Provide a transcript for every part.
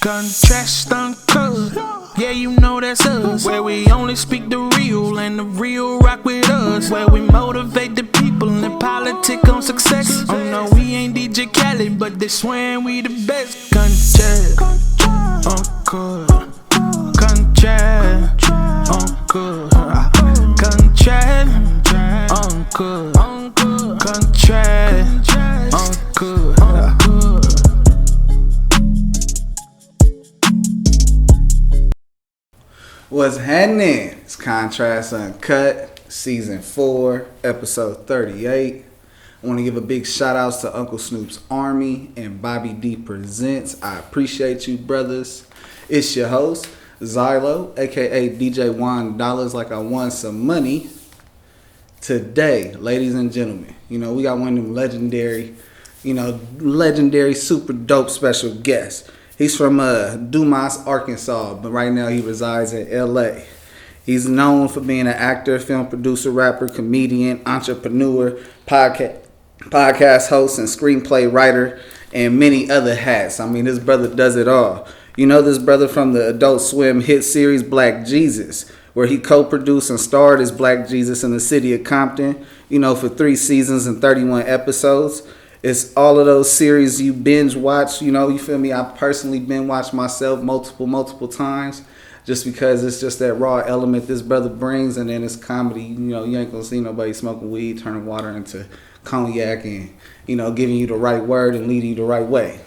Contrast Uncut, yeah, you know that's us. Where we only speak the real and the real rock with us. Where we motivate the people and politic on success. Oh no, we ain't DJ Khaled, but they swearing we the best. Contrast Uncut, contrast Uncut, contrast Uncut, contrast Uncut. What's happening? It's Contrast Uncut, Season 4, Episode 38. I want to give a big shout out to Uncle Snoop's Army and Bobby D Presents. I appreciate you, brothers. It's your host, Zylo, aka DJ Juan Dollars, like I won some money. Today, ladies and gentlemen, we got one of them legendary super dope special guests. He's from Dumas, Arkansas, but right now he resides in LA. He's known for being an actor, film producer, rapper, comedian, entrepreneur, podcast host, and screenplay writer, and many other hats. I mean, this brother does it all. You know this brother from the Adult Swim hit series Black Jesus, where he co-produced and starred as Black Jesus in the city of Compton, for 3 seasons and 31 episodes. It's all of those series you binge watch, you feel me? I personally binge watched myself multiple times just because it's just that raw element this brother brings, and then it's comedy. You ain't gonna see nobody smoking weed, turning water into cognac, and, giving you the right word and leading you the right way.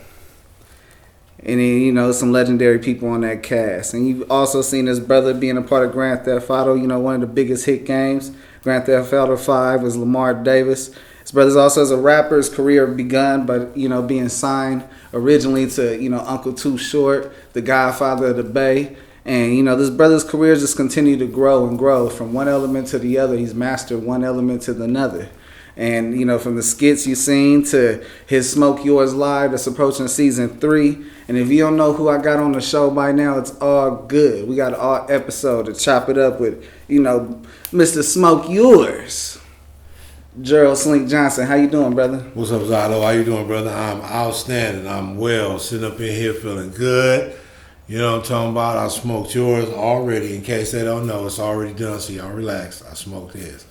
And then, some legendary people on that cast. And you've also seen this brother being a part of Grand Theft Auto, one of the biggest hit games. Grand Theft Auto 5 was Lamar Davis. His brother's also as a rapper. His career begun by, being signed originally to, Uncle Too Short, the Godfather of the Bay. And, this brother's career just continued to grow and grow from one element to the other. He's mastered one element to another. And, from the skits you've seen to his Smoke Yours Live that's approaching season 3. And if you don't know who I got on the show by now, it's all good. We got an all episode to chop it up with, Mr. Smoke Yours. Gerald, Slink Johnson, how you doing, brother? What's up, Zylo? How you doing, brother? I'm outstanding. I'm well. Sitting up in here feeling good. You know what I'm talking about? I smoked yours already. In case they don't know, it's already done, so y'all relax. I smoked his.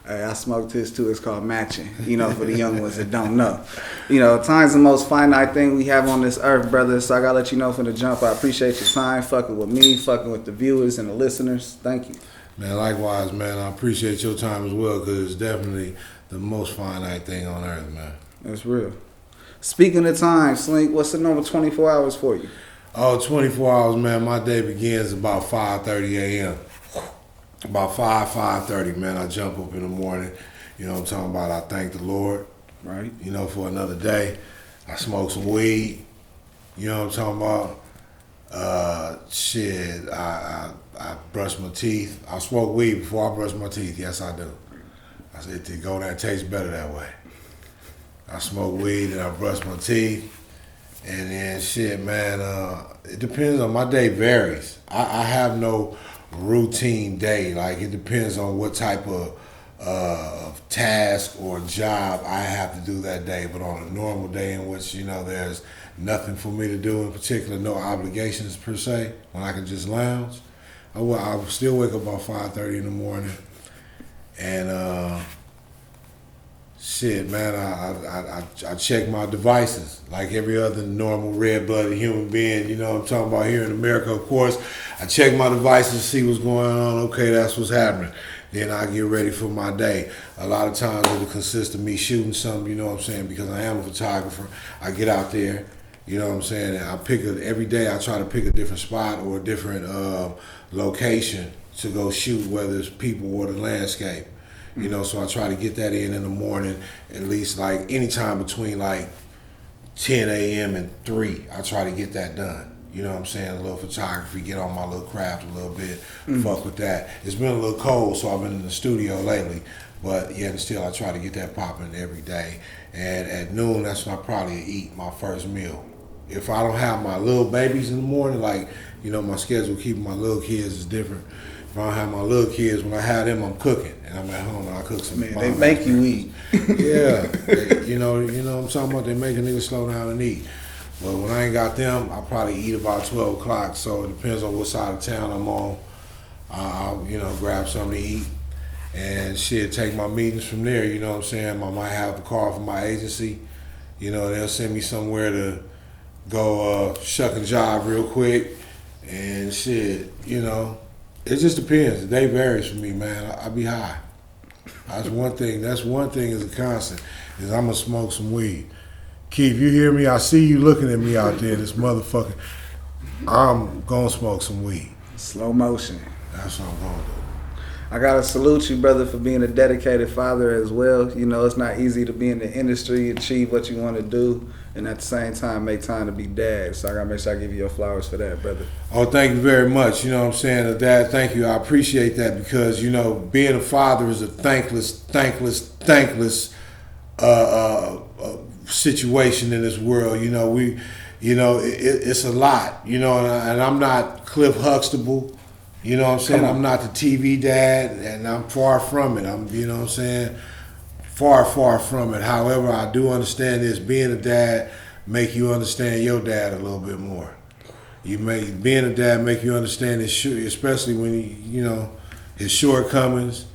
Hey, I smoked his too. It's called matching, for the young ones that don't know. Time's the most finite thing we have on this earth, brother. So I got to let you know from the jump, I appreciate your time, fucking with me, fucking with the viewers and the listeners. Thank you. Man, likewise, man. I appreciate your time as well, because it's definitely the most finite thing on earth, man. That's real. Speaking of time, Slink, what's the normal 24 hours for you? Oh, 24 hours, man. My day begins about 5:30 a.m. About 5:30, man, I jump up in the morning. You know what I'm talking about? I thank the Lord, right? For another day. I smoke some weed. You know what I'm talking about? I brush my teeth. I smoke weed before I brush my teeth. Yes, I do. I said it go that tastes better that way. I smoke weed and I brush my teeth. And then man, it depends on my day varies. I have no routine day. Like, it depends on what type of task or job I have to do that day. But on a normal day in which, there's nothing for me to do in particular, no obligations per se, when I can just lounge, I will still wake up about 5:30 in the morning. And man, I check my devices like every other normal red-blooded human being, what I'm talking about, here in America, of course. I check my devices, see what's going on. Okay, that's what's happening. Then I get ready for my day. A lot of times it'll consist of me shooting something, because I am a photographer. I get out there, and every day I try to pick a different spot or a different location to go shoot, whether it's people or the landscape. So I try to get that in the morning, at least like anytime between like 10 a.m. and 3. I try to get that done. A little photography, get on my little craft a little bit, fuck with that. It's been a little cold, so I've been in the studio lately, but yet still I try to get that popping every day. And at noon, that's when I probably eat my first meal. If I don't have my little babies in the morning, like, my schedule keeping my little kids is different. If I don't have my little kids, when I have them, I'm cooking, and I'm at home and I cook some. Man, they make you eat. Yeah, you know what I'm talking about. They make a nigga slow down and eat. But when I ain't got them, I probably eat about 12 o'clock. So it depends on what side of town I'm on. I'll grab something to eat and shit. Take my meetings from there. You know what I'm saying? I might have the call from my agency. They'll send me somewhere to go shuck and jive real quick and shit. It just depends. The day varies for me, man. I be high. That's one thing is a constant, is I'm gonna smoke some weed. Keith, you hear me? I see you looking at me out there, this motherfucker. I'm gonna smoke some weed. Slow motion. That's what I'm gonna do. I gotta salute you, brother, for being a dedicated father as well. It's not easy to be in the industry, achieve what you want to do, and at the same time make time to be dad. So I gotta make sure I give you your flowers for that, brother. Oh, thank you very much. You know what I'm saying? Dad, thank you. I appreciate that because, being a father is a thankless situation in this world. It's a lot, and I'm not Cliff Huxtable. You know what I'm saying? I'm not the TV dad, and I'm far from it. Far from it. However, I do understand this. Being a dad make you understand your dad a little bit more. Being a dad make you understand his, especially when his shortcomings,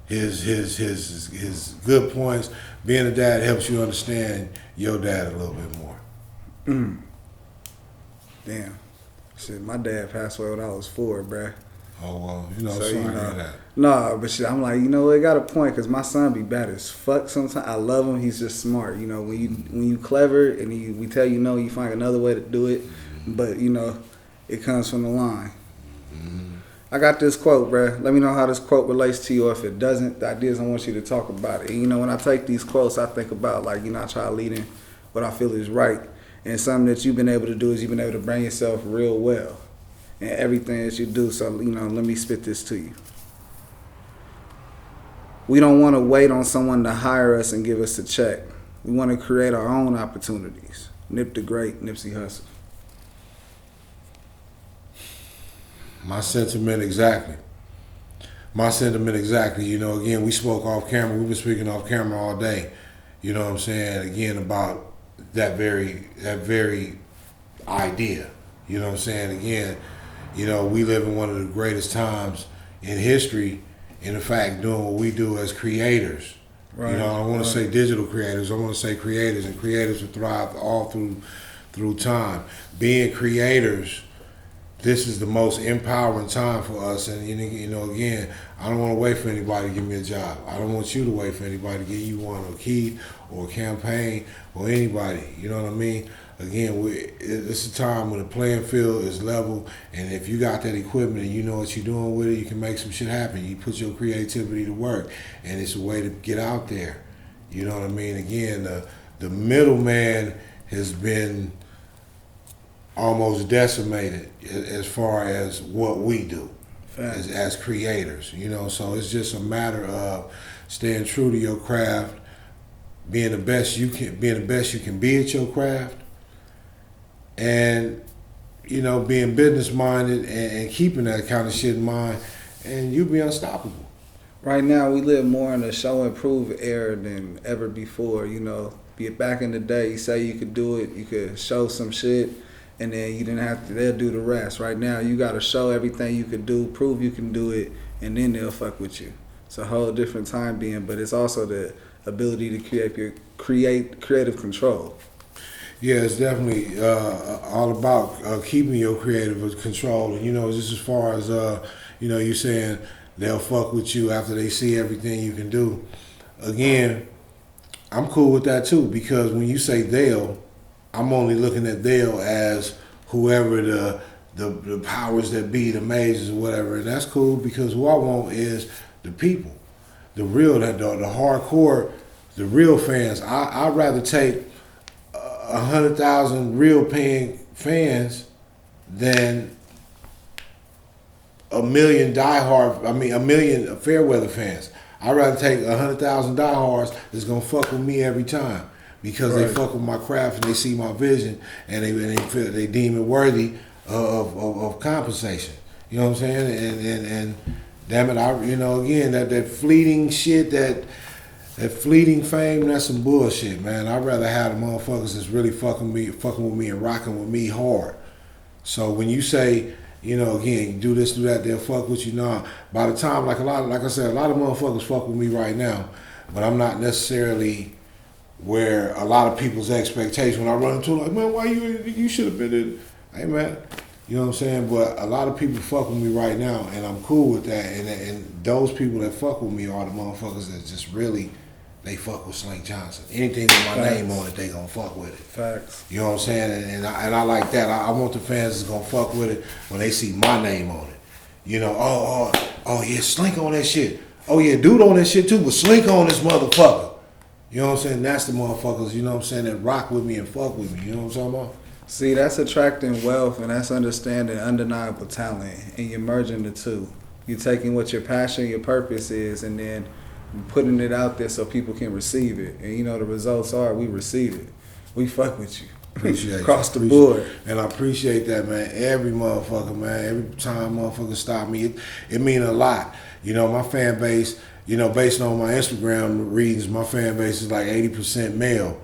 his good points. Being a dad helps you understand your dad a little bit more. Damn. Shit, my dad passed away when I was 4, bruh. Oh, well, sorry to hear that. No, but shit, I'm like, it got a point, because my son be bad as fuck sometimes. I love him. He's just smart. When you clever and we tell you no, you find another way to do it. But, it comes from the line. Mm-hmm. I got this quote, bruh. Let me know how this quote relates to you, or if it doesn't. The idea is I want you to talk about it. And, when I take these quotes, I think about, I try to lead in what I feel is right. And something that you've been able to do is you've been able to bring yourself real well in everything that you do. So, let me spit this to you. We don't want to wait on someone to hire us and give us a check. We want to create our own opportunities. Nip the Great, Nipsey Hussle. My sentiment exactly. Again, we spoke off camera. We've been speaking off camera all day. You know what I'm saying? Again, about that very idea. You know what I'm saying? Again, we live in one of the greatest times in history, in fact, doing what we do as creators. Right. I don't want to say digital creators. I want to say creators, and creators will thrive all through time. Being creators, this is the most empowering time for us. And, again, I don't want to wait for anybody to give me a job. I don't want you to wait for anybody to give you one, or Keith, or a campaign, or anybody. You know what I mean? Again, it's a time when the playing field is level, and if you got that equipment and you know what you're doing with it, you can make some shit happen. You put your creativity to work, and it's a way to get out there. You know what I mean? Again, the middleman has been almost decimated as far as what we do as creators. So it's just a matter of staying true to your craft, being the best you can be at your craft, and being business minded and keeping that kind of shit in mind, and you'll be unstoppable. Right now, we live more in a show and prove era than ever before. Back in the day, you say you could do it, you could show some shit, and then you didn't have to. They'll do the rest. Right now, you got to show everything you could do, prove you can do it, and then they'll fuck with you. It's a whole different time being, but it's also the ability to create creative control. Yeah, it's definitely all about keeping your creative control. And, just as far as, you saying they'll fuck with you after they see everything you can do. Again, I'm cool with that too, because when you say they'll, I'm only looking at they'll as whoever the powers that be, the majors or whatever. And that's cool, because who I want is the people, the real, the hardcore, the real fans. I'd rather take 100,000 real paying fans than a million Fairweather fans. I'd rather take 100,000 diehards that's gonna fuck with me every time, because they fuck with my craft and they see my vision, and they deem it worthy of compensation. You know what I'm saying? damn it, again, that fleeting shit, that fleeting fame, that's some bullshit, man. I'd rather have the motherfuckers that's really fucking with me and rocking with me hard. So when you say, again, do this, do that, they'll fuck with you. Nah, by the time, like I said, a lot of motherfuckers fuck with me right now, but I'm not necessarily where a lot of people's expectations, when I run into like, man, why you should have been in, hey man, you know what I'm saying? But a lot of people fuck with me right now, and I'm cool with that. And those people that fuck with me are the motherfuckers that just really, they fuck with Slink Johnson. Anything with my name on it, they gonna fuck with it. Facts. You know what I'm saying? And I like that. I want the fans that's gonna fuck with it when they see my name on it. Oh yeah, Slink on that shit. Oh yeah, dude on that shit too, but Slink on this motherfucker. You know what I'm saying? That's the motherfuckers, you know what I'm saying, that rock with me and fuck with me. You know what I'm talking about? See, that's attracting wealth, and that's understanding undeniable talent, and you're merging the two. You're taking what your passion, your purpose is, and then putting it out there so people can receive it. And the results are we receive it. We fuck with you. Appreciate across the board. And I appreciate that, man. Every motherfucker, man. Every time motherfuckers stop me, it mean a lot. My fan base, based on my Instagram readings, my fan base is like 80% male.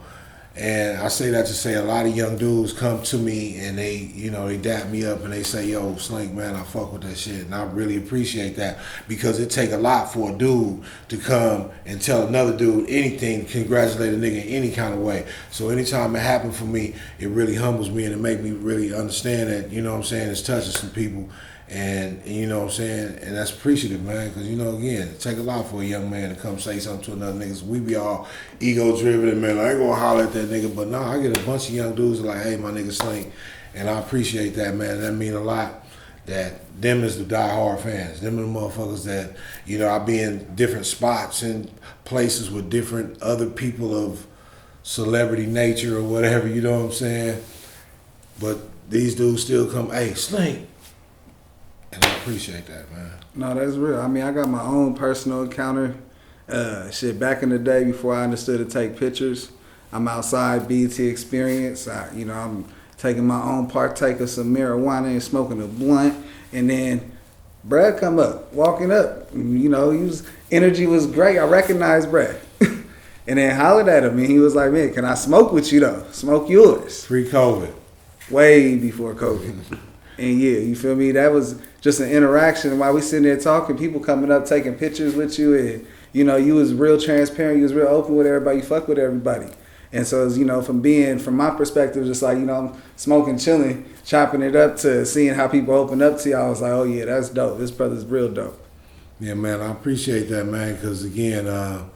And I say that to say a lot of young dudes come to me and they dap me up and they say, yo, Slink, man, I fuck with that shit. And I really appreciate that because it take a lot for a dude to come and tell another dude anything, congratulate a nigga in any kind of way. So anytime it happens for me, it really humbles me and it make me really understand that, it's touching some people. And you know what I'm saying? And that's appreciative, man, because, again, it take a lot for a young man to come say something to another nigga. So we be all ego-driven and, man, I ain't gonna holler at that nigga. But, no, I get a bunch of young dudes like, hey, my nigga Slink. And I appreciate that, man. That mean a lot that them is the die-hard fans. Them are the motherfuckers that, I be in different spots and places with different other people of celebrity nature or whatever, you know what I'm saying? But these dudes still come, hey, Slink. And I appreciate that, man. No, that's real. I mean, I got my own personal encounter. Back in the day before I understood to take pictures, I'm outside BT Experience. I'm taking my own partake of some marijuana and smoking a blunt. And then Brad come up, walking up. Energy was great. I recognized Brad. And then hollered at him, and he was like, man, can I smoke with you, though? Smoke yours. Pre-COVID. Way before COVID. And yeah, you feel me? That was just an interaction. While we sitting there talking, people coming up, taking pictures with you. And, you was real transparent. You was real open with everybody. You fuck with everybody. And so, from my perspective, just like, I'm smoking, chilling, chopping it up to seeing how people open up to you, I was like, oh yeah, that's dope. This brother's real dope. Yeah, man, I appreciate that, man, because again, man,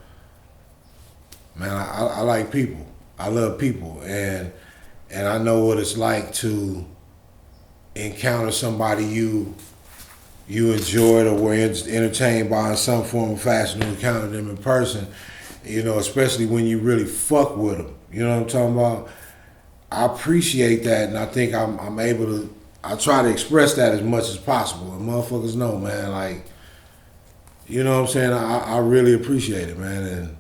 I like people. I love people. And I know what it's like to encounter somebody you enjoyed or were entertained by in some form or fashion, to encounter them in person, especially when you really fuck with them. You know what I'm talking about? I appreciate that, and I think I'm able to, I try to express that as much as possible. And motherfuckers know, man, like, you know what I'm saying? I really appreciate it, man, and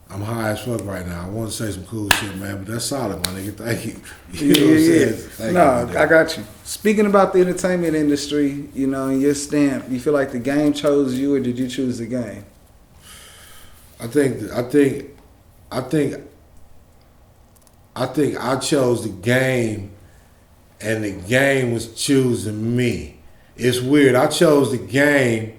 I'm high as fuck right now. I want to say some cool shit, man, but that's solid, my nigga. Thank you. You know what I'm saying? Thank you, I got you. Speaking about the entertainment industry, and your stamp, you feel like the game chose you, or did you choose the game? I think I chose the game, and the game was choosing me. It's weird. I chose the game.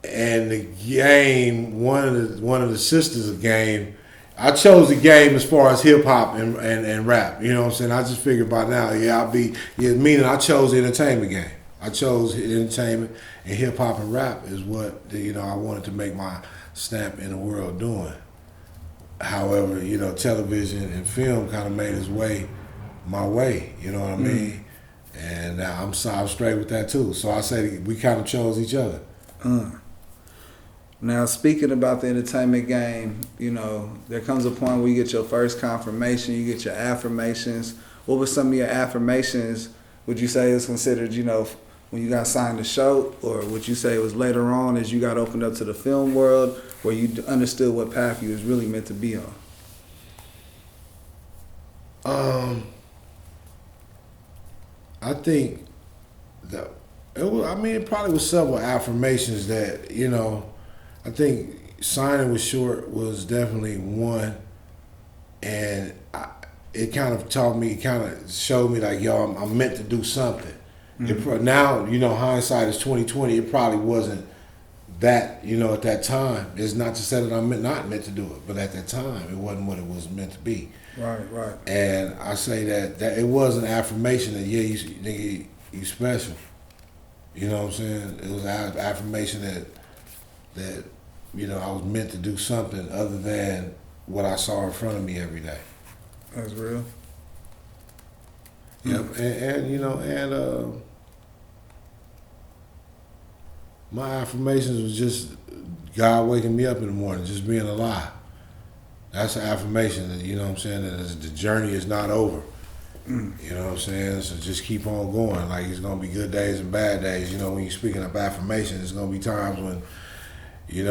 And the game, one of the sisters of game, I chose the game as far as hip hop and rap. You know what I'm saying? I just figured by now, meaning I chose the entertainment game. I chose entertainment, and hip hop and rap is what I wanted to make my stamp in the world doing. However, television and film kind of made its way my way. You know what I mean? And I'm straight with that too. So I say we kind of chose each other. Now, speaking about the entertainment game, there comes a point where you get your first confirmation, you get your affirmations. What were some of your affirmations, would you say is considered, when you got signed to show, or would you say it was later on as you got opened up to the film world where you understood what path you was really meant to be on? I think that It probably was several affirmations that, I think signing with Short was definitely one. And it kind of taught me, it kind of showed me like, yo, I'm meant to do something. Now, hindsight is 2020. It probably wasn't that, at that time. It's not to say that I'm not meant to do it, but at that time, it wasn't what it was meant to be. Right. And I say that it was an affirmation that, yeah, nigga, you special. You know what I'm saying? It was an affirmation that I was meant to do something other than what I saw in front of me every day. That's real. Yep, and my affirmations was just God waking me up in the morning, just being alive. That's an affirmation that, that the journey is not over. You know what I'm saying? So just keep on going. Like, it's going to be good days and bad days. When you're speaking of affirmations, there's going to be times when, it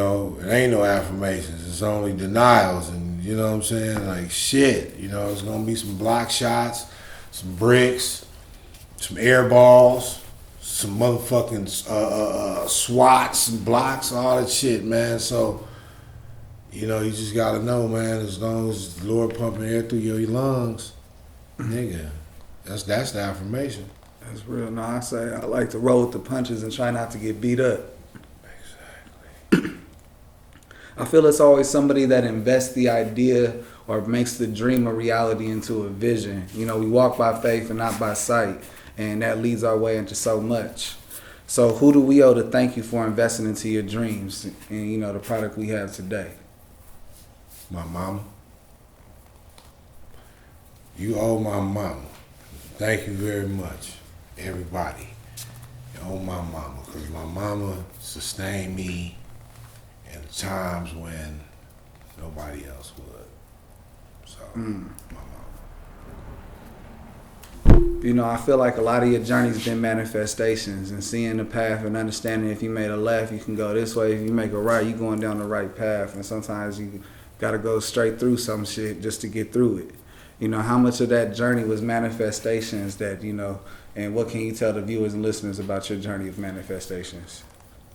ain't no affirmations. It's only denials. And, you know what I'm saying? Like, shit. It's going to be some block shots, some bricks, some air balls, some motherfucking swats, some blocks, all that shit, man. So, you just got to know, man, as long as the Lord pumping air through your lungs, nigga, that's the affirmation. That's real. No, I like to roll with the punches and try not to get beat up. Exactly. I feel it's always somebody that invests the idea or makes the dream a reality into a vision. We walk by faith and not by sight, and that leads our way into so much. So who do we owe to thank you for investing into your dreams and, the product we have today? My mama. You owe my mama. Thank you very much, everybody. You owe my mama, because my mama sustained me in times when nobody else would. So, my mama. I feel like a lot of your journey's been manifestations and seeing the path and understanding if you made a left, you can go this way. If you make a right, you're going down the right path. And sometimes you got to go straight through some shit just to get through it. How much of that journey was manifestations that, and what can you tell the viewers and listeners about your journey of manifestations?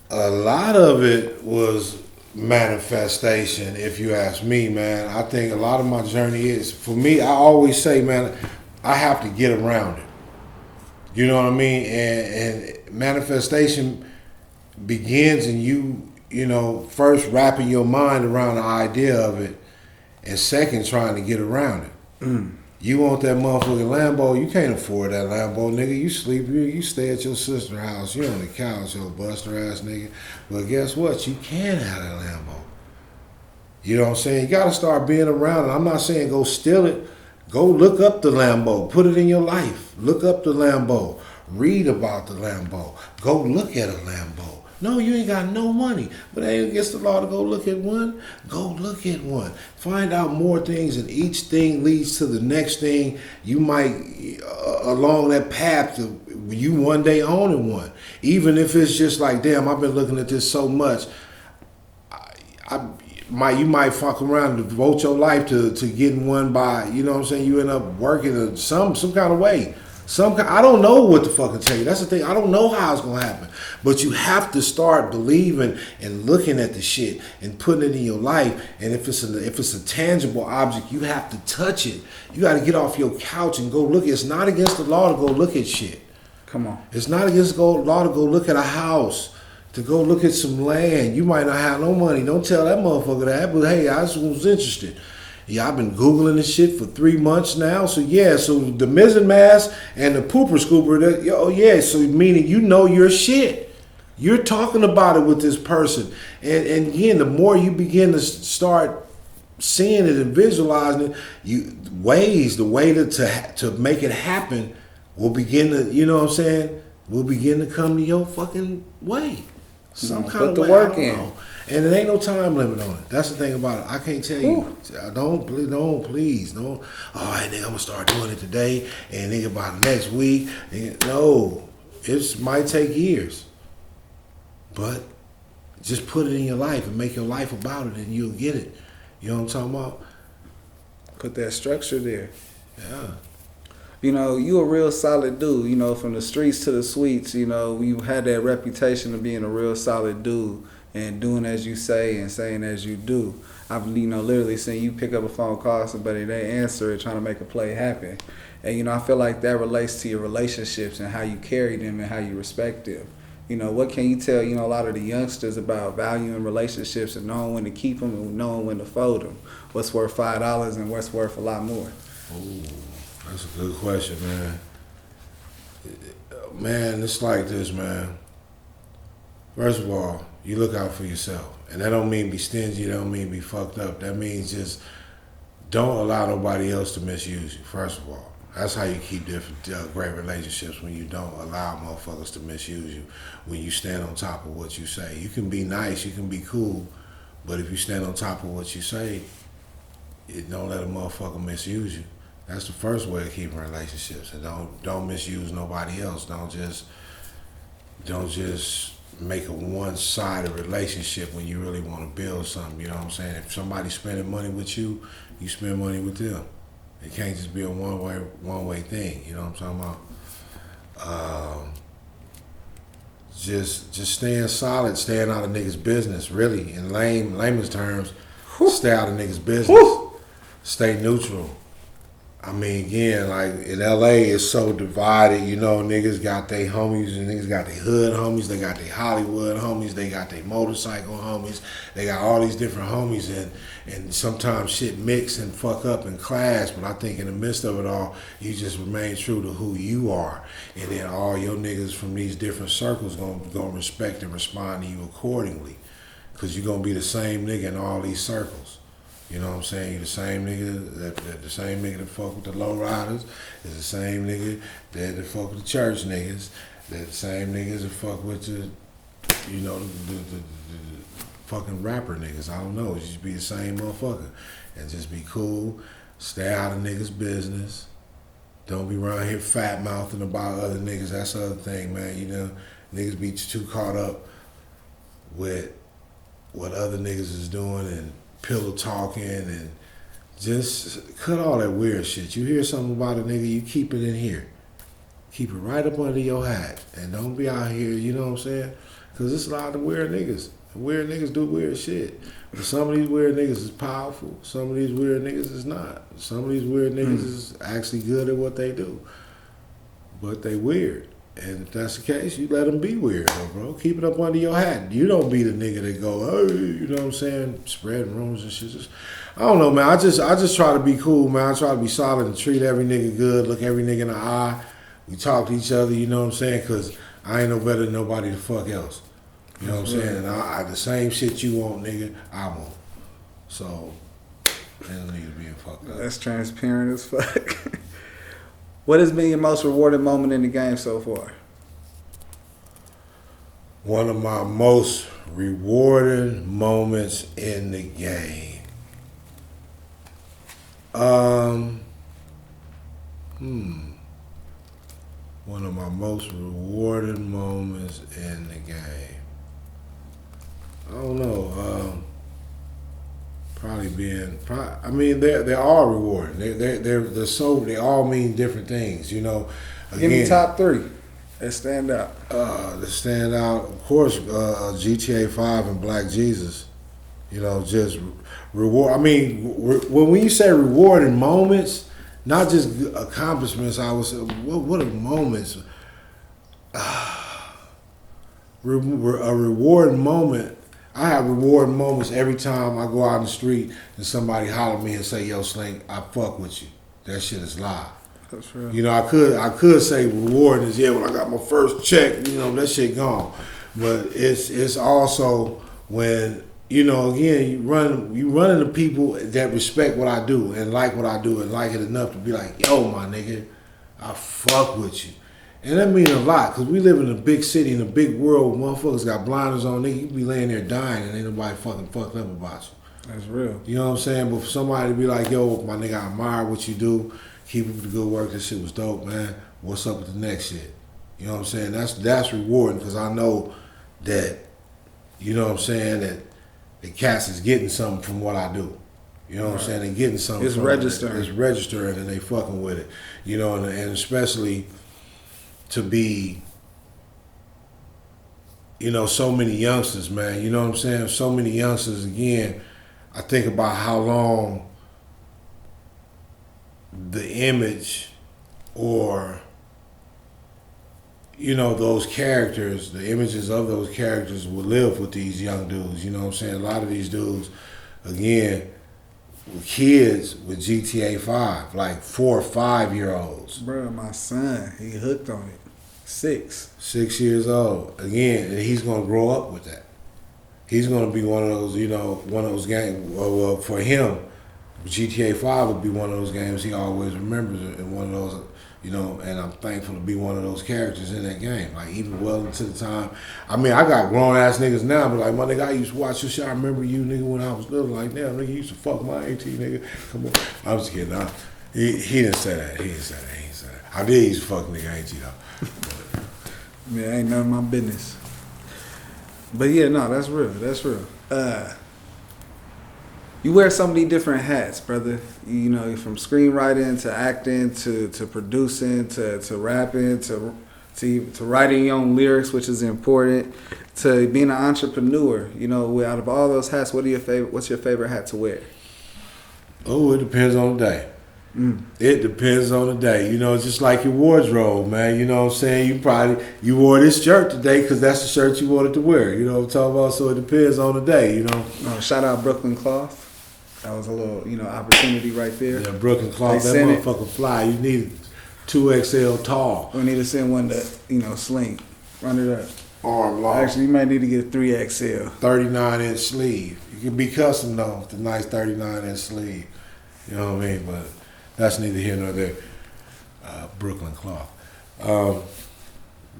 A lot of it was manifestation, if you ask me, man. I think a lot of my journey is, for me, I always say, man, I have to get around it. You know what I mean? And manifestation begins in you, first wrapping your mind around the idea of it, and second, trying to get around it. You want that motherfucking Lambo, you can't afford that Lambo, nigga. You sleep, you stay at your sister's house, you on the couch, your buster ass nigga. But guess what? You can have that Lambo. You know what I'm saying? You gotta start being around it. I'm not saying go steal it. Go look up the Lambo. Put it in your life. Look up the Lambo. Read about the Lambo. Go look at a Lambo. No, you ain't got no money, but it ain't against the law to go look at one. Go look at one. Find out more things, and each thing leads to the next thing. You might, along that path, to you one day owning one. Even if it's just like, damn, I've been looking at this so much. You might fuck around and devote your life to getting one by, you know what I'm saying? You end up working some kind of way. I don't know what to fucking tell you. That's the thing. I don't know how it's gonna happen. But you have to start believing and looking at the shit and putting it in your life. And if it's a tangible object, you have to touch it. You got to get off your couch and go look. It's not against the law to go look at shit. Come on. It's not against the law to go look at a house, to go look at some land. You might not have no money. Don't tell that motherfucker that. But hey, I just was interested. Yeah, I've been Googling this shit for 3 months now. So yeah, so the mizzen mask and the pooper scooper, so meaning your shit. You're talking about it with this person. And again, the more you begin to start seeing it and visualizing it, the way to make it happen will begin to, will begin to come to your fucking way. Some kind put of the way. work in. And it ain't no time limit on it. That's the thing about it. I can't tell you. Please. Don't. All right, nigga, I'm gonna start doing it today, and nigga, by next week. No, it might take years, but just put it in your life and make your life about it, and you'll get it. You know what I'm talking about? Put that structure there. Yeah. You know, you a real solid dude. You know, from the streets to the suites. You know, you had that reputation of being a real solid dude and doing as you say and saying as you do. I've literally seen you pick up a phone, call somebody, they answer it, trying to make a play happen. And I feel like that relates to your relationships and how you carry them and how you respect them. What can you tell a lot of the youngsters about valuing relationships and knowing when to keep them and knowing when to fold them? What's worth $5 and what's worth a lot more? Ooh, that's a good question, man. Man, it's like this, man. First of all, you look out for yourself. And that don't mean be stingy, that don't mean be fucked up. That means just don't allow nobody else to misuse you, first of all. That's how you keep different great relationships, when you don't allow motherfuckers to misuse you, when you stand on top of what you say. You can be nice, you can be cool, but if you stand on top of what you say, don't let a motherfucker misuse you. That's the first way of keeping relationships. And don't misuse nobody else. Don't just make a one-sided relationship when you really want to build something. You know what I'm saying? If somebody's spending money with you, you spend money with them. It can't just be a one-way thing. You know what I'm talking about? Just staying solid, staying out of niggas' business. Really, in layman's terms, stay out of niggas' business. Stay neutral. I mean, again, like in LA, it's so divided. Niggas got their homies, and niggas got their hood homies. They got their Hollywood homies. They got their motorcycle homies. They got all these different homies, and sometimes shit mix and fuck up and clash. But I think in the midst of it all, you just remain true to who you are, and then all your niggas from these different circles gonna respect and respond to you accordingly, because you're gonna be the same nigga in all these circles. You know what I'm saying? You're the same nigga that fuck with the low riders. Is the same nigga that fuck with the church niggas. They're the same niggas that fuck with the fucking rapper niggas. I don't know. Just be the same motherfucker. And just be cool. Stay out of niggas' business. Don't be around here fat mouthing about other niggas. That's the other thing, man. Niggas be too caught up with what other niggas is doing and pillow talking, and just cut all that weird shit. You hear something about a nigga, you keep it in here. Keep it right up under your hat. And don't be out here, you know what I'm saying? Because there's a lot of weird niggas. Weird niggas do weird shit. But some of these weird niggas is powerful. Some of these weird niggas is not. Some of these weird niggas is actually good at what they do. But they weird. And if that's the case, you let them be weird, bro. Keep it up under your hat. You don't be the nigga that go, hey, you know what I'm saying, spreading rumors and shit. I don't know, man. I just try to be cool, man. I try to be solid and treat every nigga good, look every nigga in the eye. We talk to each other, you know what I'm saying? Because I ain't no better than nobody the fuck else. You know what I'm saying? And I the same shit you want, nigga, I want. So, they don't need to be fucked up. That's transparent as fuck. What has been your most rewarding moment in the game so far? One of my most rewarding moments in the game. One of my most rewarding moments in the game. I don't know. They're all rewarding. They all mean different things, Again, Give me top 3 that stand out. Of course, GTA 5 and Black Jesus. Just reward. When you say rewarding moments, not just accomplishments, I would say, what are moments? A rewarding moment. I have rewarding moments every time I go out in the street and somebody holler at me and say, "Yo, Slink, I fuck with you." That shit is live. That's real. I could say rewarding is when I got my first check. That shit gone. But it's also when again you run into people that respect what I do and like what I do and like it enough to be like, "Yo, my nigga, I fuck with you." And that means a lot, because we live in a big city, in a big world, motherfuckers got blinders on, nigga, you be laying there dying and ain't nobody fucking fucked up about you. That's real. You know what I'm saying? But for somebody to be like, "Yo, my nigga, I admire what you do, keep up the good work, this shit was dope, man. What's up with the next shit?" You know what I'm saying? That's rewarding, because I know that, that the cats is getting something from what I do. You know what I'm saying? They're getting something. It's registering. It's registering, and they fucking with it. You know, and especially to be, you know, so many youngsters, man. You know what I'm saying? So many youngsters. Again, I think about how long the image, or you know, those characters, the images of those characters will live with these young dudes. You know what I'm saying? A lot of these dudes, again, were kids with GTA 5, like 4 or 5 year olds. Bro, my son, he hooked on it. 6. 6 years old. Again, and he's going to grow up with that. He's going to be one of those, you know, one of those games. Well, for him, GTA 5 would be one of those games he always remembers, and one of those, you know, and I'm thankful to be one of those characters in that game. Like, even well into the time. I mean, I got grown-ass niggas now, but like, my nigga, I used to watch this shit. I remember you, nigga, when I was little. Like, damn, nigga, you used to fuck my AT, nigga. Come on. I'm just kidding. He didn't say that. He didn't say that. I did used to fuck nigga AT, though. Yeah, ain't none of my business. But yeah, no, that's real. That's real. You wear so many different hats, brother. You know, from screenwriting to acting to producing to rapping to writing your own lyrics, which is important, to being an entrepreneur. You know, out of all those hats, what's your favorite hat to wear? Oh, it depends on the day. It depends on the day. You know, it's just like your wardrobe, man. You know what I'm saying? You wore this shirt today because that's the shirt you wanted to wear. You know what I'm talking about? So it depends on the day, you know. Shout out Brooklyn Cloth. That was a little, you know, opportunity right there. Yeah, Brooklyn Cloth, that motherfucker fly. You need 2XL tall. We need to send one to, you know, Slink. Run it up. Arm long. Actually, you might need to get a 3XL. 39-inch sleeve. You can be custom though, with the nice 39-inch sleeve. You know what I mean? But that's neither here nor there. Brooklyn Cloth.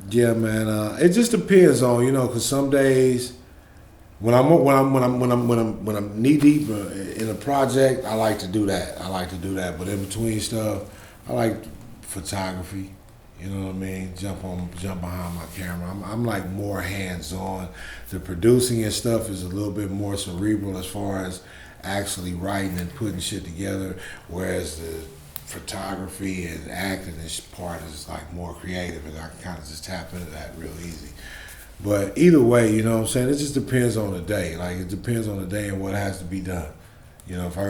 Yeah, man. It just depends on, you know, because some days when I'm knee deep in a project, I like to do that. But in between stuff, I like photography. You know what I mean? Jump behind my camera. I'm like more hands on. The producing and stuff is a little bit more cerebral as far as actually writing and putting shit together, whereas the photography and acting this part is like more creative, and I can kind of just tap into that real easy. But either way, you know what I'm saying, it just depends on the day. Like, it depends on the day and what has to be done. You know, if I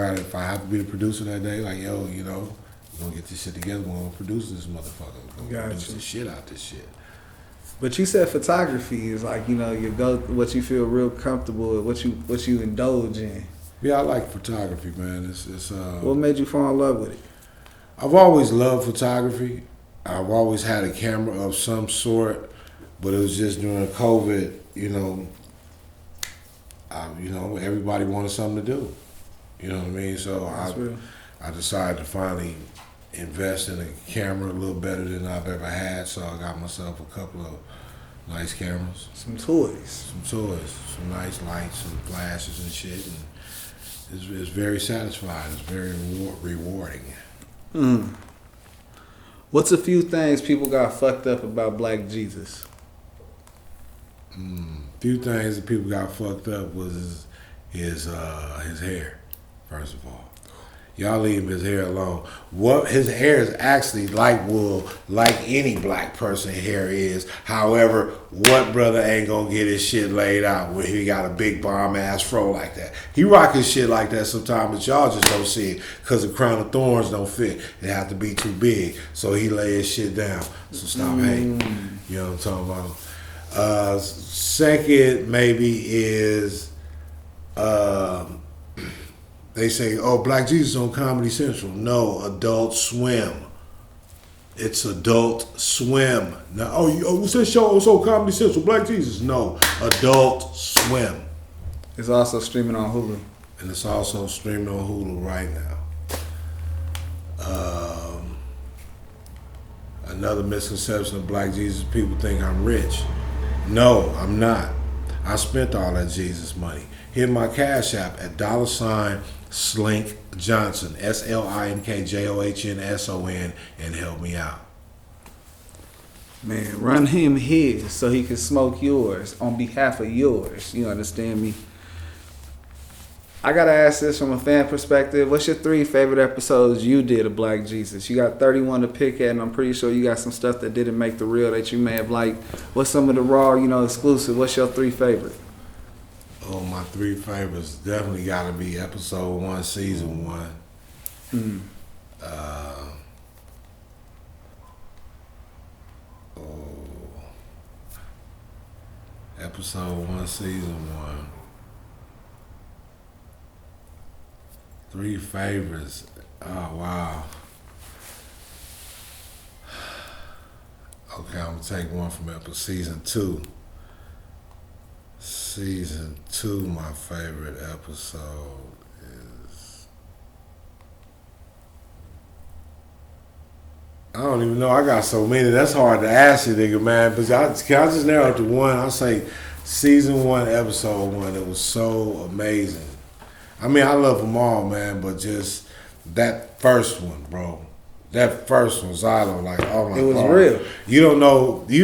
have to be the producer that day, like, yo, you know, we're gonna get this shit together, we're gonna produce this motherfucker, we're gonna produce the shit out this shit. But you said photography is like, you know, what you feel real comfortable with, what you indulge in. Yeah, I like photography, man. It's what made you fall in love with it? I've always loved photography. I've always had a camera of some sort, but it was just during COVID, you know, everybody wanted something to do. You know what I mean? So I decided to finally invest in a camera a little better than I've ever had. So I got myself a couple of nice cameras. Some toys. Some nice lights and flashes and shit. And it's very satisfying. It's very rewarding. What's a few things people got fucked up about Black Jesus? Few things that people got fucked up was his hair, first of all. Y'all leave his hair alone. His hair is actually like wool, like any black person hair is. However, what brother ain't gonna get his shit laid out where he got a big bomb ass fro like that? He rock his shit like that sometimes, but y'all just don't see it because the crown of thorns don't fit. It have to be too big, so he lay his shit down. So stop hating. You know what I'm talking about? Second maybe is they say, oh, Black Jesus on Comedy Central. No, Adult Swim. It's Adult Swim. Now, what's that show? It's on Comedy Central, Black Jesus. No, Adult Swim. It's also streaming on Hulu. And it's also streaming on Hulu right now. Another misconception of Black Jesus, people think I'm rich. No, I'm not. I spent all that Jesus money. Hit my Cash App at $Slink Johnson, SlinkJohnson, and help me out. Man, run him his so he can smoke yours on behalf of yours. You understand me? I gotta ask this from a fan perspective. What's your 3 favorite episodes you did of Black Jesus? You got 31 to pick at, and I'm pretty sure you got some stuff that didn't make the reel that you may have liked. What's some of the raw, exclusive? What's your 3 favorite? Oh, my 3 favorites definitely got to be episode 1, season 1. Episode 1, season 1. 3 favorites. Oh, wow. Okay, I'm going to take one from episode season 2. Season 2, my favorite episode is... I don't even know. I got so many. That's hard to ask you, nigga, man. But can I just narrow it to one? I'll say season 1, episode 1. It was so amazing. I mean, I love them all, man, but just that first one, bro. That first one, Zylo, like, oh my God. It was real. You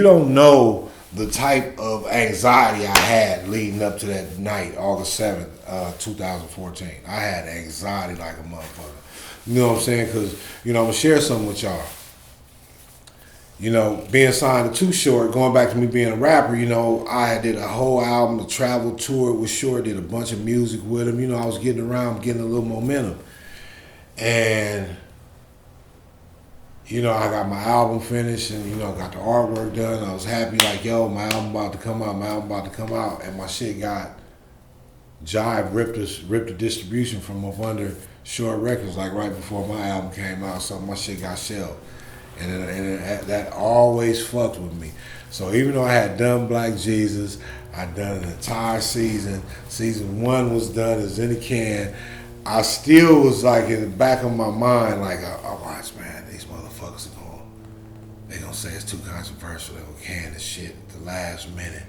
don't know the type of anxiety I had leading up to that night, August 7th, 2014. I had anxiety like a motherfucker. You know what I'm saying? Because, I'm going to share something with y'all. Being signed to Too Short, going back to me being a rapper, I did a whole album, the travel tour with Short, did a bunch of music with him. I was getting around, getting a little momentum. And, I got my album finished and, got the artwork done. I was happy, like, yo, my album about to come out. And my shit got Jive ripped the distribution from up under Short Records, like right before my album came out. So my shit got shelved. And that always fucked with me. So even though I had done Black Jesus, I'd done an entire season. Season 1 was done as in a can. I still was like in the back of my mind, like, I watch, man, these motherfuckers they gonna say it's too controversial. They gonna can this shit at the last minute.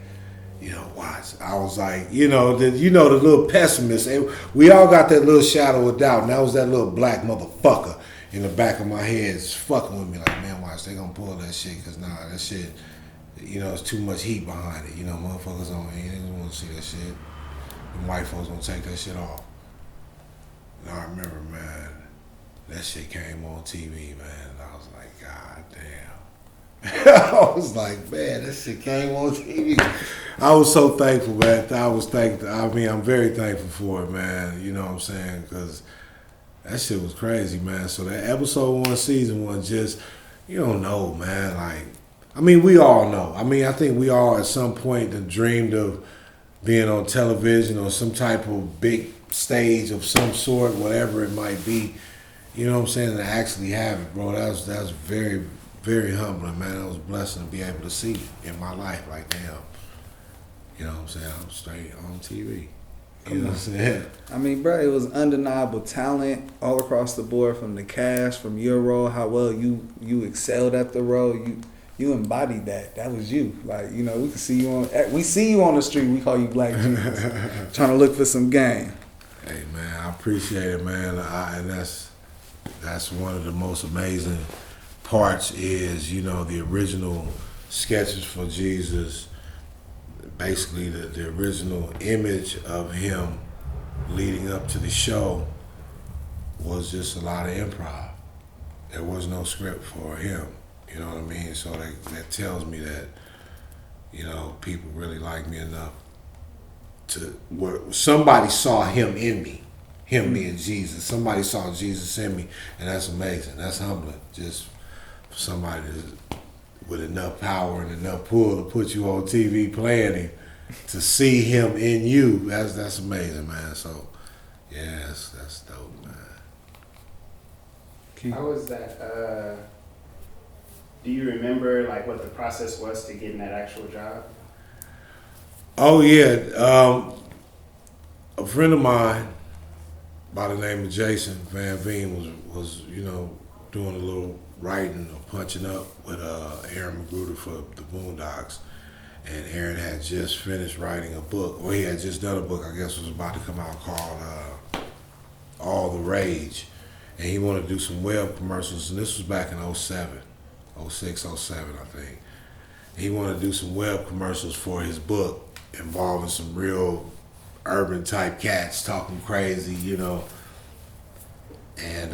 Watch. I was like, the little pessimist. We all got that little shadow of doubt, and that was that little black motherfucker in the back of my head is fucking with me, like, man, watch, they gonna pull that shit, because that shit, it's too much heat behind it. Motherfuckers don't want to see that shit. The white folks gonna take that shit off. And I remember, man, that shit came on TV, man, and I was like, God damn. I was like, man, that shit came on TV. I was so thankful, man. I'm very thankful for it, man. You know what I'm saying? Because that shit was crazy, man. So that episode 1, season 1, just, you don't know, man. Like, I mean, we all know. I mean, I think we all at some point have dreamed of being on television or some type of big stage of some sort, whatever it might be. You know what I'm saying? And to actually have it, bro, that was very, very humbling, man. It was a blessing to be able to see in my life. Like, damn, you know what I'm saying? I'm straight on TV. You know what I'm saying? I mean, bro, it was undeniable talent all across the board, from the cast, from your role, how well you excelled at the role. You embodied that. That was you. Like, we can see you on the street. We call you Black Jesus. Trying to look for some game. Hey, man, I appreciate it, man. And that's one of the most amazing parts is, the original sketches for Jesus. Basically, the original image of him leading up to the show was just a lot of improv. There was no script for him, you know what I mean? So that tells me that, people really like me enough where somebody saw him in me, him being Jesus. Somebody saw Jesus in me, and that's amazing. That's humbling. Just for somebody with enough power and enough pull to put you on TV playing him, to see him in you, that's amazing, man. So, yeah, that's dope, man. How was that? Do you remember like what the process was to getting that actual job? Oh yeah, a friend of mine by the name of Jason Van Veen was doing a little writing or punching up with Aaron Magruder for the Boondocks, and Aaron had just finished writing a book, or he had just done a book, I guess was about to come out, called All the Rage, and he wanted to do some web commercials, and this was back in 07, 06, 07, I think. He wanted to do some web commercials for his book involving some real urban type cats talking crazy, you know. And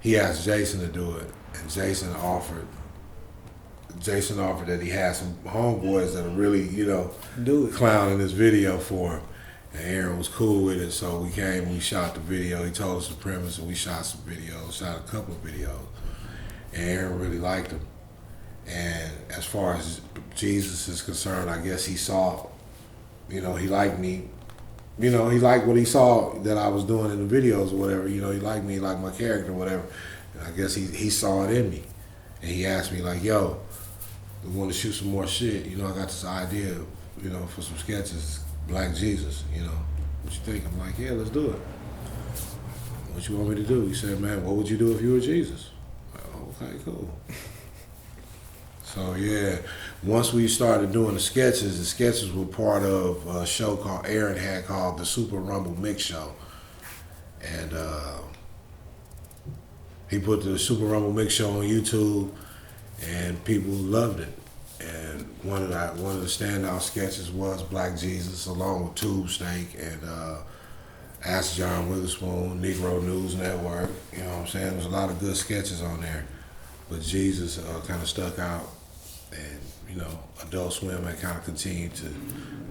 he asked Jason to do it, and Jason offered that he had some homeboys that are really, you know, clowning this video for him. And Aaron was cool with it, so we came, we shot the video. He told us the premise, and we shot some videos, shot a couple of videos. And Aaron really liked them. And as far as Jesus is concerned, I guess he saw, you know, he liked me. You know, he liked what he saw that I was doing in the videos or whatever. You know, he liked me, he liked my character or whatever. And I guess he saw it in me. And he asked me, like, yo, we want to shoot some more shit. You know, I got this idea, you know, for some sketches. Black Jesus, you know, what you think? I'm like, yeah, let's do it. What you want me to do? He said, man, what would you do if you were Jesus? Like, oh, okay, cool. So yeah, once we started doing the sketches were part of a show called Aaron had called the Super Rumble Mixshow. And he put the Super Rumble Mixshow on YouTube and people loved it. And one of the standout sketches was Black Jesus, along with Tube Steak and Ask John Witherspoon, Negro News Network. You know what I'm saying? There's a lot of good sketches on there, but Jesus kind of stuck out. And you know, Adult Swim had kind of continued to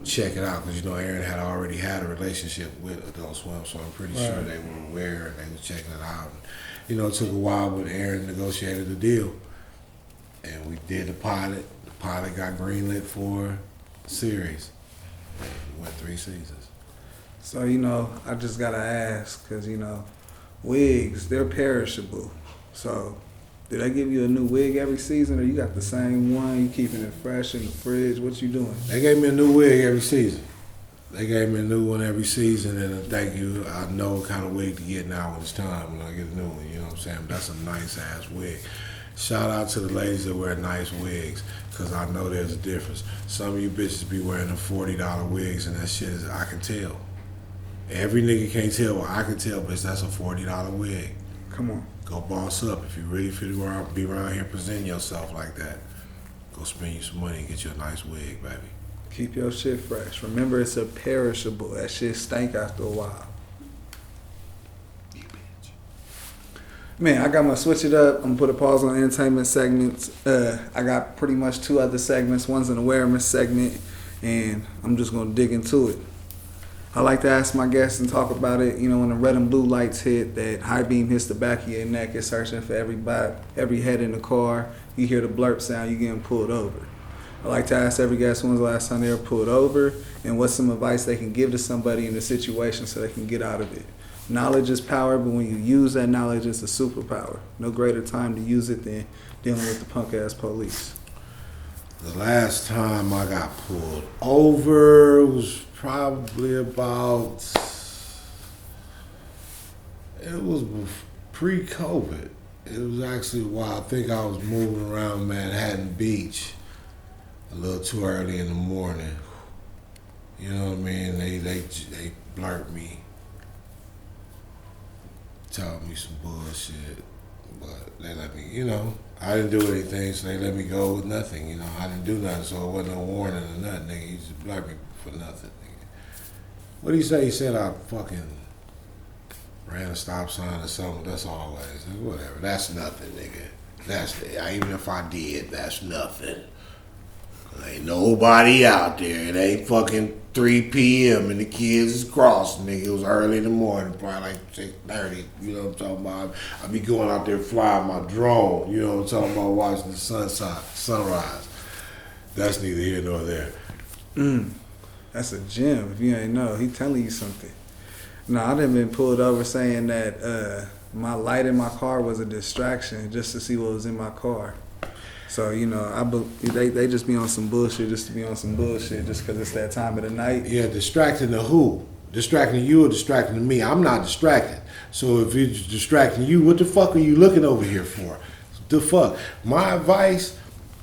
check it out because you know Aaron had already had a relationship with Adult Swim, so I'm pretty sure they were aware and they were checking it out. And, you know, it took a while, but Aaron negotiated the deal, and we did the pilot. Pilot got greenlit for a series. We went 3 seasons. So, you know, I just gotta ask, cause you know, wigs, they're perishable. So, do they give you a new wig every season, or you got the same one, you keeping it fresh in the fridge? What you doing? They gave me a new wig every season. They gave me a new one every season, and thank you. I know what kind of wig to get now when it's time, when I get a new one, you know what I'm saying? That's a nice ass wig. Shout out to the ladies that wear nice wigs, because I know there's a difference. Some of you bitches be wearing the $40 wigs, and that shit is, I can tell. Every nigga can't tell, well, I can tell, bitch, that's a $40 wig. Come on. Go boss up. If you really feel to be around here presenting yourself like that, go spend you some money and get you a nice wig, baby. Keep your shit fresh. Remember, it's a perishable. That shit stank after a while. Man, I got my switch it up. I'm gonna put a pause on entertainment segments. I got pretty much 2 other segments. One's an awareness segment, and I'm just gonna dig into it. I like to ask my guests and talk about it. You know, when the red and blue lights hit, that high beam hits the back of your neck, it's searching for every head in the car. You hear the blurp sound, you getting pulled over. I like to ask every guest when's the last time they were pulled over, and what's some advice they can give to somebody in a situation so they can get out of it. Knowledge is power, but when you use that knowledge, it's a superpower. No greater time to use it than dealing with the punk-ass police. The last time I got pulled over was probably about, it was pre-COVID. It was actually while I think I was moving around Manhattan Beach a little too early in the morning. You know what I mean? They blurted me. Told me some bullshit, but they let me, you know, I didn't do anything, so they let me go with nothing, you know. I didn't do nothing, so it wasn't no warning or nothing, nigga. He just blurred me for nothing, nigga. What did he say? He said I fucking ran a stop sign or something. That's always, whatever. That's nothing, nigga. Even if I did, that's nothing. Ain't nobody out there. It ain't fucking 3 p.m. and the kids is crossing, nigga. It was early in the morning, probably like 6:30. You know what I'm talking about? I be going out there flying my drone. You know what I'm talking about? Watching the sunrise. That's neither here nor there. That's a gem. If you ain't know, he telling you something. No, I done been pulled over saying that my light in my car was a distraction just to see what was in my car. So, you know, they just be on some bullshit just to be on some bullshit just because it's that time of the night. Yeah, distracting to who? Distracting you or distracting to me? I'm not distracted. So if it's distracting you, what the fuck are you looking over here for? The fuck? My advice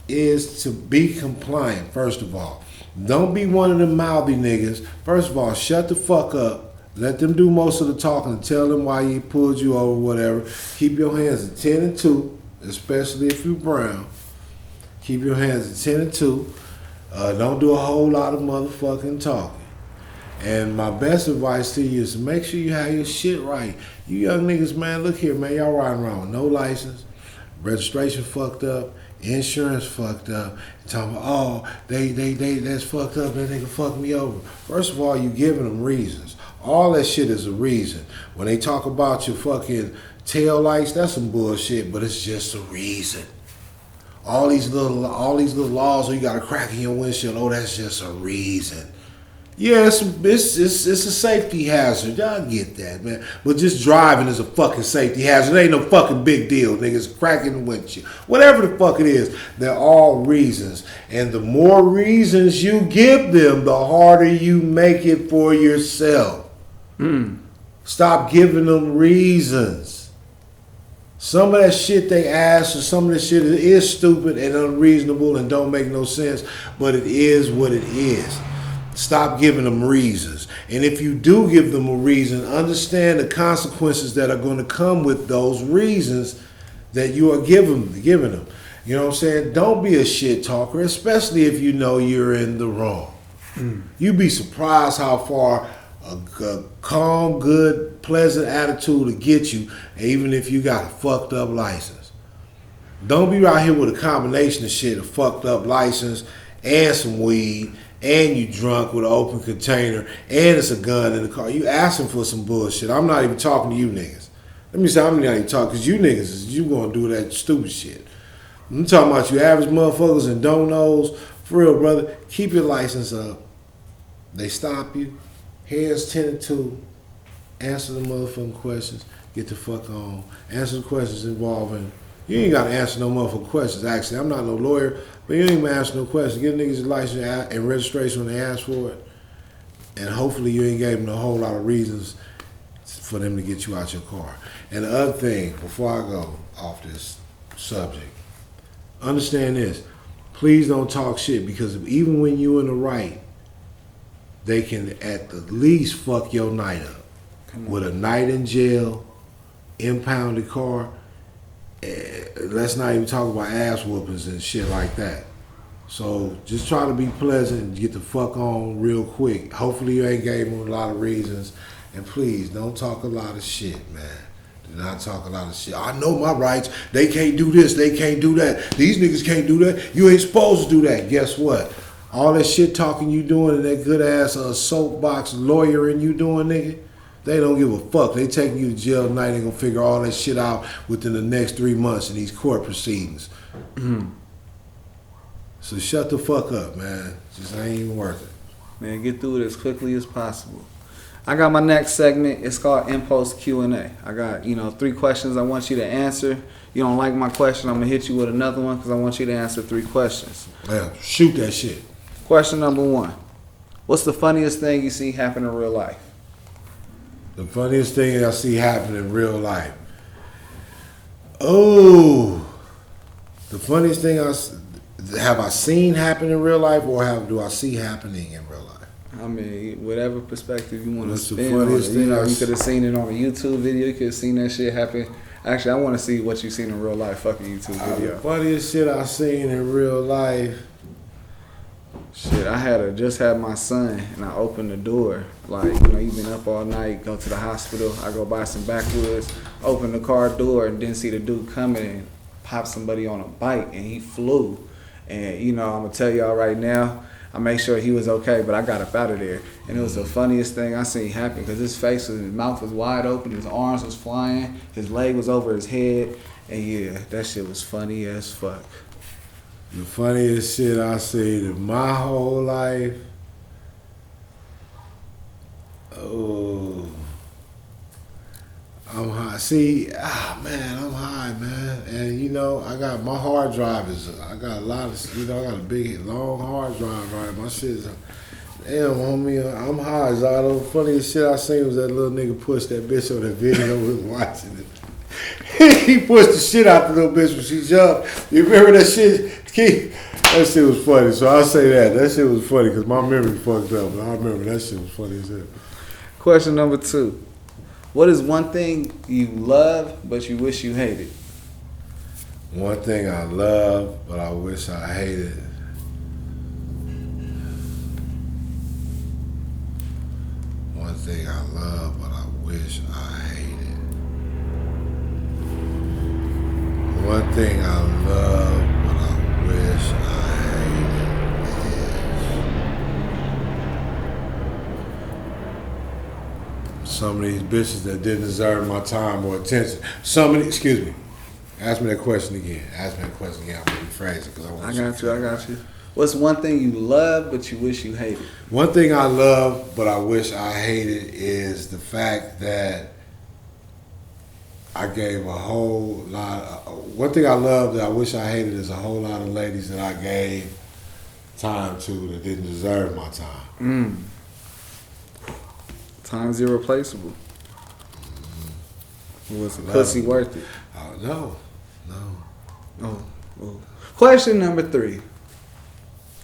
is to be compliant, first of all. Don't be one of them mouthy niggas. First of all, shut the fuck up. Let them do most of the talking and tell them why he pulled you over, whatever. Keep your hands at 10 and 2, especially if you brown. Keep your hands at 10 and 2. Don't do a whole lot of motherfucking talking. And my best advice to you is to make sure you have your shit right. You young niggas, man, look here, man. Y'all riding around with no license, registration fucked up, insurance fucked up. Talking about, oh, they that's fucked up. That nigga fucked me over. First of all, you giving them reasons. All that shit is a reason. When they talk about your fucking tail lights, that's some bullshit, but it's just a reason. All these little laws, you got a crack in your windshield. Oh, that's just a reason. Yeah, it's a safety hazard. Y'all get that, man. But just driving is a fucking safety hazard. It ain't no fucking big deal, nigga. It's a crack in the windshield. Whatever the fuck it is, they're all reasons. And the more reasons you give them, the harder you make it for yourself. Stop giving them reasons. Some of that shit they ask, or some of that shit is stupid and unreasonable and don't make no sense, but it is what it is. Stop giving them reasons. And if you do give them a reason, understand the consequences that are going to come with those reasons that you are giving them. You know what I'm saying? Don't be a shit talker, especially if you know you're in the wrong. You'd be surprised how far a calm, good, pleasant attitude will get you, even if you got a fucked up license. Don't be out here with a combination of shit, a fucked up license and some weed, and you drunk with an open container, and it's a gun in the car. You asking for some bullshit. I'm not even talking to you niggas. Let me say I'm not even talking, because you niggas, you gonna do that stupid shit. I'm talking about you average motherfuckers and don't knows. For real, brother, keep your license up. They stop you, heads 10 and 2, answer the motherfucking questions, get the fuck on. Answer the questions involving, you ain't gotta answer no motherfucking questions, actually. I'm not no lawyer, but you ain't even answer no questions. Give niggas a license and registration when they ask for it. And hopefully you ain't gave them a whole lot of reasons for them to get you out your car. And the other thing, before I go off this subject, understand this. Please don't talk shit, because even when you in the right, they can at the least fuck your night up. With a night in jail, impounded car, let's not even talk about ass whoopings and shit like that. So just try to be pleasant and get the fuck on real quick. Hopefully you ain't gave them a lot of reasons. And please, don't talk a lot of shit, man. Do not talk a lot of shit. I know my rights. They can't do this. They can't do that. These niggas can't do that. You ain't supposed to do that. Guess what? All that shit talking you doing and that good ass soapbox lawyering you doing, nigga, they don't give a fuck. They taking you to jail tonight. They gonna figure all that shit out within the next 3 months in these court proceedings. So shut the fuck up, man. Just ain't even worth it. Man, get through it as quickly as possible. I got my next segment. It's called Impulse Q&A. I got, 3 questions I want you to answer. You don't like my question, I'm gonna hit you with another one because I want you to answer 3 questions. Yeah, shoot that shit. Question number 1. What's the funniest thing you see happen in real life? The funniest thing I see happen in real life. Oh, the funniest thing have I seen happen in real life, or do I see happening in real life? I mean, whatever perspective you want to What's the spin on it. funniest thing You could have seen it on a YouTube video. You could have seen that shit happen. Actually, I want to see what you seen in real life. Fucking YouTube video. The funniest shit I seen in real life. Shit, I just had my son, and I opened the door. Like, you've been up all night, go to the hospital. I go buy some backwoods, open the car door, and didn't see the dude coming and pop somebody on a bike, and he flew. And, I'm going to tell y'all right now, I made sure he was okay, but I got up out of there. And it was the funniest thing I seen happen, because his face, his mouth was wide open, his arms was flying, his leg was over his head. And yeah, that shit was funny as fuck. The funniest shit I seen in my whole life. Oh, I'm high. See, man, I'm high, man. And I got my hard drive I got a lot of, I got a big, long hard drive, right? My shit's, damn, homie, I'm high, Zylo. The funniest shit I seen was that little nigga push that bitch on that video we was watching it. He pushed the shit out the little bitch when she jumped. You remember that shit? That shit was funny. So I'll say that. That shit was funny because my memory fucked up. But I remember that shit was funny as hell. Question number 2. What is one thing you love but you wish you hated? One thing I love but I wish I hated. thing I love, but I wish I hated. One thing I love, but I wish I hated is some of these bitches that didn't deserve my time or attention. Excuse me. Ask me that question again. I'm gonna rephrase it because I got you. What's one thing you love but you wish you hated? One thing I love but I wish I hated is the fact that I gave a whole lot one thing I love that I wish I hated is a whole lot of ladies that I gave time to that didn't deserve my time. Time's irreplaceable. Was the pussy worth it? No. Oh. Question number 3.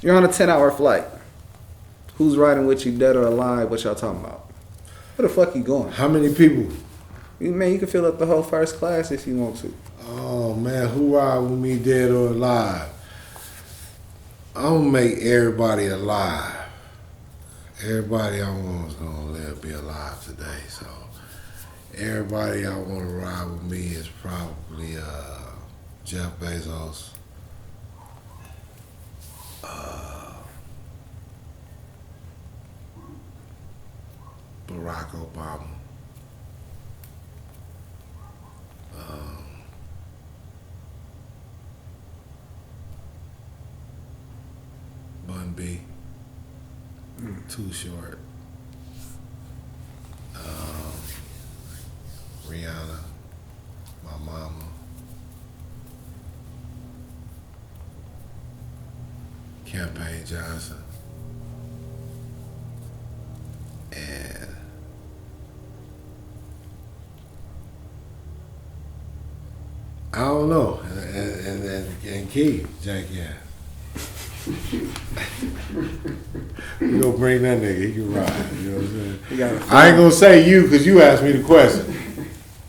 You're on a 10-hour flight. Who's riding with you, dead or alive? What y'all talking about? Where the fuck you going? How many people? Man, you can fill up the whole first class if you want to. Oh man, who ride with me, dead or alive? I'm gonna make everybody alive. Everybody I want is gonna be alive today. So everybody I want to ride with me is probably Jeff Bezos. Barack Obama. Bun B. Too Short. Rihanna. My mama. Campaign Johnson. And I don't know. And Keith, Janky ass. You gonna bring that nigga, he can ride. You know what I'm saying? I ain't gonna say you because you asked me the question.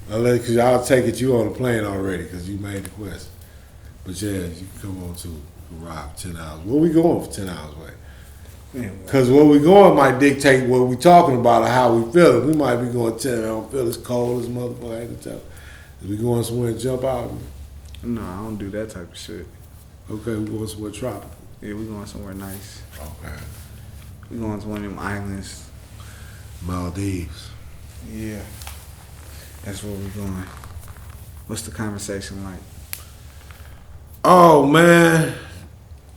Because I'll take it you on the plane already because you made the question. But yeah, you can come on to ride 10 hours. Where we going for 10 hours away? Because where we going might dictate what we talking about or how we feeling. We might be going 10 hours. I don't feel as cold as motherfucker. I ain't tell. Is we going somewhere and jump out? No, I don't do that type of shit. Okay, we going somewhere tropical. Yeah, we going somewhere nice. Okay. We going to one of them islands. Maldives. Yeah. That's where we going. What's the conversation like? Oh man,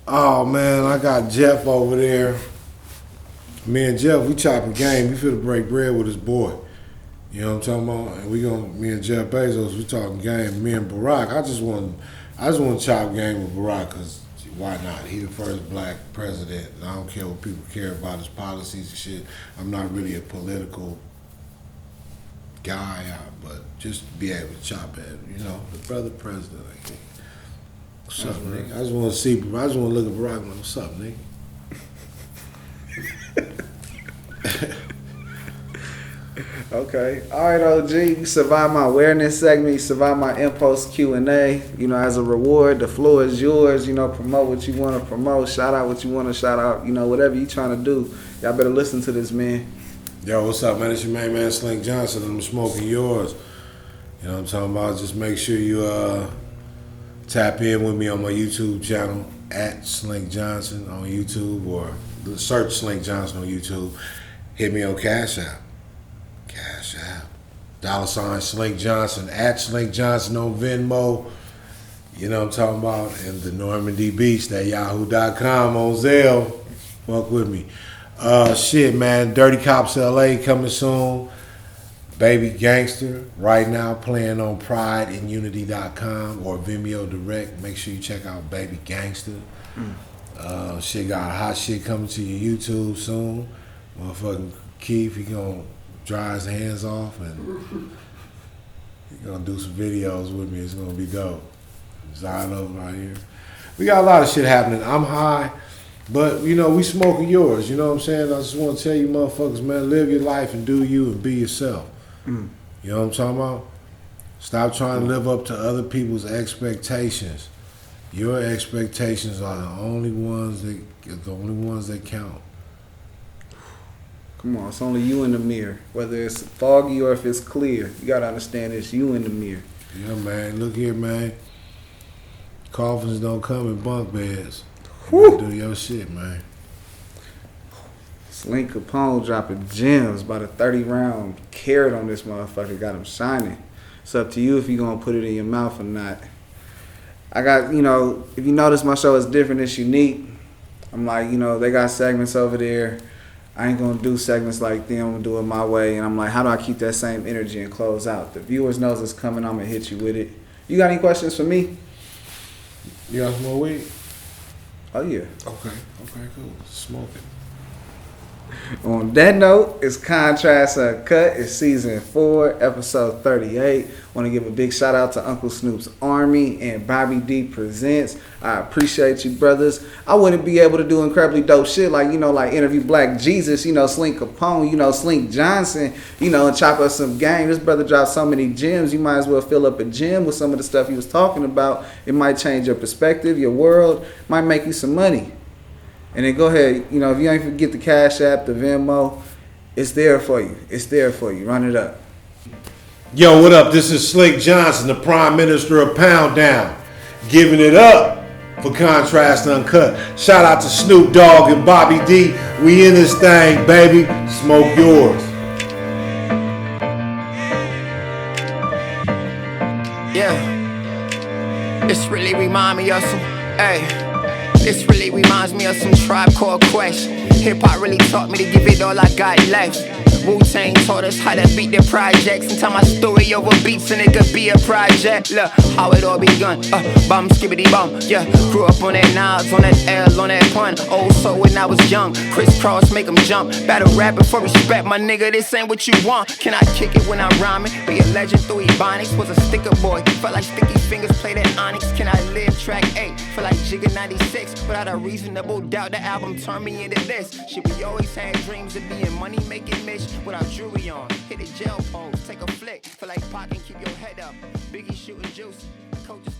I got Jeff over there. Me and Jeff, we chopping game. We finna break bread with his boy. You know what I'm talking about? And me and Jeff Bezos, we talking game. Me and Barack, I just want to chop game with Barack because why not? He the first black president. And I don't care what people care about his policies and shit. I'm not really a political guy, but just be able to chop at, the brother president. What's up, nigga? I just want to look at Barack and what's up, nigga? Okay. All right, OG. You survived my awareness segment. You survived my in-post Q&A. As a reward, the floor is yours. Promote what you want to promote. Shout out what you want to shout out. Whatever you trying to do. Y'all better listen to this, man. Yo, what's up, man? It's your main man, Slink Johnson. I'm smoking yours. You know what I'm talking about? Just make sure you tap in with me on my YouTube channel, @Slink Johnson on YouTube, or search Slink Johnson on YouTube. Hit me on Cash App. $ Slink Johnson, @Slink Johnson on Venmo. You know what I'm talking about? And the Normandy Beach, that yahoo.com on Zylo. Fuck with me. Shit, man. Dirty Cops LA coming soon. Baby Gangster right now playing on prideandunity.com or Vimeo Direct. Make sure you check out Baby Gangster. Shit got hot shit coming to your YouTube soon. Motherfucking Keith, he gonna dry his hands off and he gonna do some videos with me. It's gonna be dope. Zylo right here. We got a lot of shit happening. I'm high. But, we smoking yours. You know what I'm saying? I just want to tell you motherfuckers, man, live your life and do you and be yourself. You know what I'm talking about? Stop trying to live up to other people's expectations. Your expectations are the only ones that count. Come on, it's only you in the mirror. Whether it's foggy or if it's clear, you gotta understand it's you in the mirror. Yeah, man. Look here, man. Coffins don't come in bunk beds. You do your shit, man. Slink Capone dropping gems by the 30-round carrot on this motherfucker. Got him shining. It's up to you if you gonna put it in your mouth or not. I got, if you notice my show is different, it's unique. I'm like, they got segments over there. I ain't gonna do segments like them. I'm gonna do it my way. And I'm like, how do I keep that same energy and close out? The viewers knows it's coming. I'm gonna hit you with it. You got any questions for me? You got some more weed? Oh yeah. Okay, cool. Smoke it. On that note, it's Contrast Uncut. It's season 4, episode 38. Want to give a big shout out to Uncle Snoop's Army and Bobby D Presents. I appreciate you, brothers. I wouldn't be able to do incredibly dope shit like, like interview Black Jesus, Slink Capone, Slink Johnson, and chop up some game. This brother dropped so many gems. You might as well fill up a gym with some of the stuff he was talking about. It might change your perspective, your world, might make you some money. And then go ahead, if you ain't forget the Cash App, the Venmo, it's there for you. It's there for you. Run it up. Yo, what up? This is Slink Johnson, the Prime Minister of Pound Down, giving it up for Contrast Uncut. Shout out to Snoop Dogg and Bobby D. We in this thing, baby. Smoke yours. Yeah, this really remind me of some, this really reminds me of some Tribe Called Quest. Hip-hop really taught me to give it all I got left. Wu-Tang taught us how to beat the projects and tell my story over beats and it could be a project. Look how it all begun, bum skibbity bum. Yeah, grew up on that Nas, on that L, on that pun. Old soul when I was young, crisscross make 'em jump. Battle rapping for respect, my nigga, this ain't what you want. Can I kick it when I'm rhyming? Be a legend through Ebonics, was a sticker boy. Felt like sticky fingers played at Onyx. Can I live track 8? Feel like Jigga 96, without a reasonable doubt the album turned me into this. Shit, we always had dreams of being money making Mitch. Without jewelry on, hit the jail pose, take a flick. Feel like Pac and keep your head up. Biggie shooting juice, coaches.